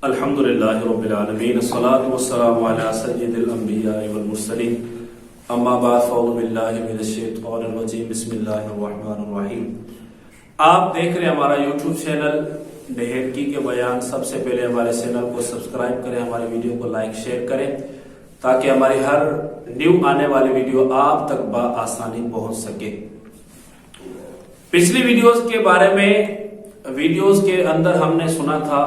الحمدللہ رب العالمین الصلاة والسلام علی سید الانبیاء والمرسلین اما بعد فاعوذ باللہ من الشیطان الرجیم بسم اللہ الرحمن الرحیم۔ آپ دیکھ رہے ہیں ہمارا یوٹیوب چینل نہیرکی کے بیان۔ سب سے پہلے ہمارے چینل کو سبسکرائب کریں، ہمارے ویڈیو کو لائک شیئر کریں تاکہ ہماری ہر نیو آنے والی ویڈیو آپ تک بآسانی پہنچ سکے۔ پچھلی ویڈیوز کے بارے میں ویڈیوز کے اندر ہم نے سنا تھا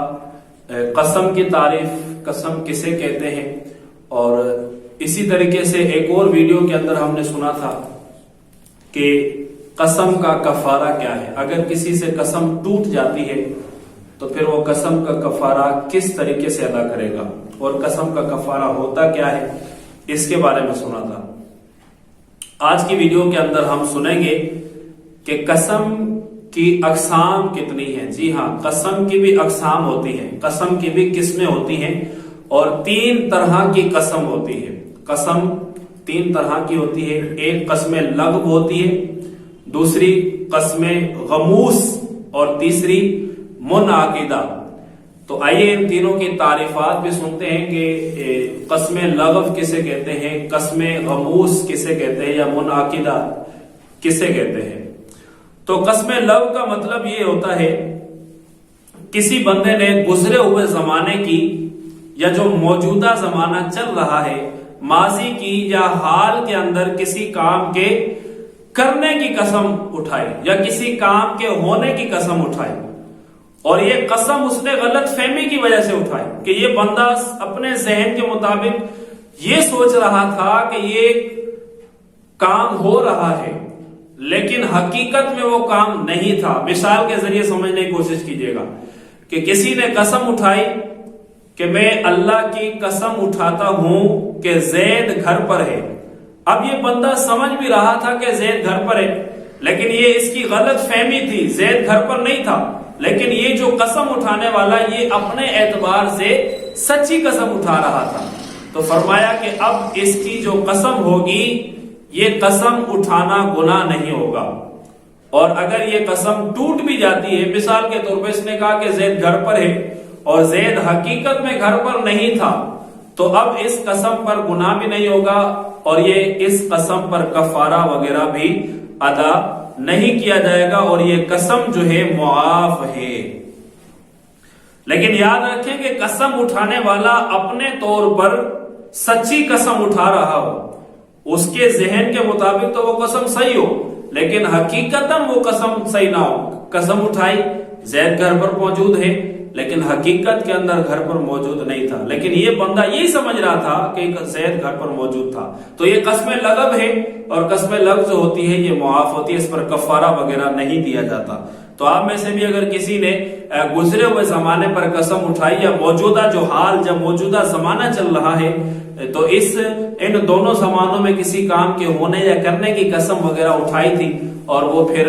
قسم کی تعریف، قسم کسے کہتے ہیں، اور اسی طریقے سے ایک اور ویڈیو کے اندر ہم نے سنا تھا کہ قسم کا کفارہ کیا ہے۔ اگر کسی سے قسم ٹوٹ جاتی ہے تو پھر وہ قسم کا کفارہ کس طریقے سے ادا کرے گا، اور قسم کا کفارہ ہوتا کیا ہے، اس کے بارے میں سنا تھا۔ آج کی ویڈیو کے اندر ہم سنیں گے کہ قسم کی اقسام کتنی ہیں۔ جی ہاں، قسم کی بھی اقسام ہوتی ہیں، قسم کی بھی قسمیں ہوتی ہیں، اور 3 طرح کی قسم ہوتی ہے۔ قسم 3 طرح کی ہوتی ہے۔ ایک قسم لغو ہوتی ہے، دوسری قسم غموس، اور تیسری منعقدہ۔ تو آئیے ان تینوں کی تعریفات بھی سنتے ہیں کہ قسم لغو کسے کہتے ہیں، قسم غموس کسے کہتے ہیں، یا منعقدہ کسے کہتے ہیں۔ تو قسم لغو کا مطلب یہ ہوتا ہے کسی بندے نے گزرے ہوئے زمانے کی یا جو موجودہ زمانہ چل رہا ہے، ماضی کی یا حال کے اندر کسی کام کے کرنے کی قسم اٹھائی یا کسی کام کے ہونے کی قسم اٹھائی، اور یہ قسم اس نے غلط فہمی کی وجہ سے اٹھائی کہ یہ بندہ اپنے ذہن کے مطابق یہ سوچ رہا تھا کہ یہ کام ہو رہا ہے، لیکن حقیقت میں وہ کام نہیں تھا۔ مثال کے ذریعے سمجھنے کی کوشش کیجیے گا کہ کسی نے قسم اٹھائی کہ میں اللہ کی قسم اٹھاتا ہوں کہ زید گھر پر ہے۔ اب یہ بندہ سمجھ بھی رہا تھا کہ زید گھر پر ہے، لیکن یہ اس کی غلط فہمی تھی، زید گھر پر نہیں تھا۔ لیکن یہ جو قسم اٹھانے والا یہ اپنے اعتبار سے سچی قسم اٹھا رہا تھا، تو فرمایا کہ اب اس کی جو قسم ہوگی یہ قسم اٹھانا گناہ نہیں ہوگا، اور اگر یہ قسم ٹوٹ بھی جاتی ہے، مثال کے طور پر اس نے کہا کہ زید گھر پر ہے اور زید حقیقت میں گھر پر نہیں تھا، تو اب اس قسم پر گناہ بھی نہیں ہوگا، اور یہ اس قسم پر کفارہ وغیرہ بھی ادا نہیں کیا جائے گا، اور یہ قسم جو ہے معاف ہے۔ لیکن یاد رکھیں کہ قسم اٹھانے والا اپنے طور پر سچی قسم اٹھا رہا ہو، اس کے ذہن کے مطابق تو وہ قسم صحیح ہو، لیکن حقیقتاً وہ قسم صحیح نہ ہو۔ قسم اٹھائی زید گھر پر موجود ہے، لیکن حقیقت کے اندر گھر پر موجود نہیں تھا، لیکن یہ بندہ یہی سمجھ رہا تھا کہ زید گھر پر موجود تھا۔ تو یہ قسم لغو ہے، اور قسم لغو جو ہوتی ہے یہ معاف ہوتی ہے، اس پر کفارہ وغیرہ نہیں دیا جاتا۔ تو آپ میں سے بھی اگر کسی نے گزرے ہوئے زمانے پر قسم اٹھائی، یا موجودہ جو حال جب موجودہ زمانہ چل رہا ہے، تو ان دونوں زمانوں میں کسی کام کے ہونے یا کرنے کی قسم وغیرہ اٹھائی تھی، اور وہ پھر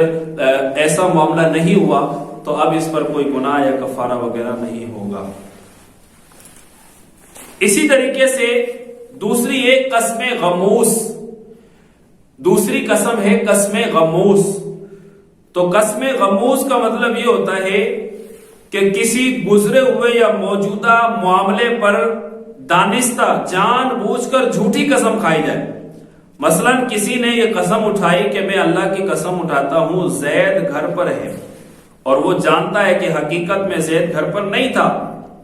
ایسا معاملہ نہیں ہوا، تو اب اس پر کوئی گناہ یا کفارہ وغیرہ نہیں ہوگا۔ اسی طریقے سے دوسری ایک قسم غموس، دوسری قسم ہے قسم غموس۔ تو قسم غموس کا مطلب یہ ہوتا ہے کہ کسی گزرے ہوئے یا موجودہ معاملے پر دانستہ جان بوجھ کر جھوٹی قسم کھائی جائے۔ مثلا کسی نے یہ قسم اٹھائی کہ میں اللہ کی قسم اٹھاتا ہوں زید گھر پر ہے، اور وہ جانتا ہے کہ حقیقت میں زید گھر پر نہیں تھا،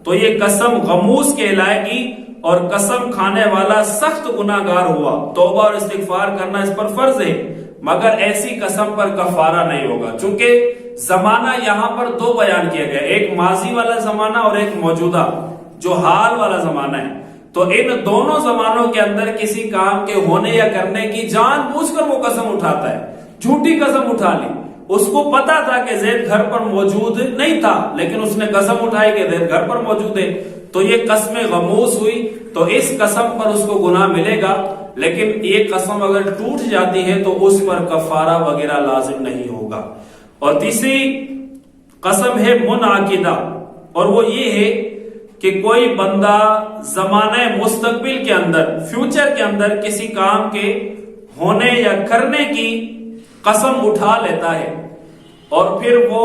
تو یہ قسم غموس کہلائے گی، اور قسم کھانے والا سخت گناہگار ہوا۔ توبہ اور استغفار کرنا اس پر فرض ہے، مگر ایسی قسم پر کفارہ نہیں ہوگا، چونکہ زمانہ یہاں پر 2 بیان کیا گیا، ایک ماضی والا زمانہ اور ایک موجودہ جو حال والا زمانہ ہے۔ تو ان دونوں زمانوں کے اندر کسی کام کے ہونے یا کرنے کی جان بوجھ کر وہ قسم اٹھاتا ہے، جھوٹی قسم اٹھا لی۔ اس کو پتا تھا کہ زید گھر پر موجود نہیں تھا، لیکن اس نے قسم اٹھائی کہ زید گھر پر موجود ہے، تو یہ قسم غموس ہوئی۔ تو اس قسم پر اس کو گناہ ملے گا، لیکن یہ قسم اگر ٹوٹ جاتی ہے تو اس پر کفارہ وغیرہ لازم نہیں ہوگا۔ اور تیسری قسم ہے منعقدہ، اور وہ یہ ہے کہ کوئی بندہ زمانہ مستقبل کے اندر، فیوچر کے اندر کسی کام کے ہونے یا کرنے کی قسم اٹھا لیتا ہے، اور پھر وہ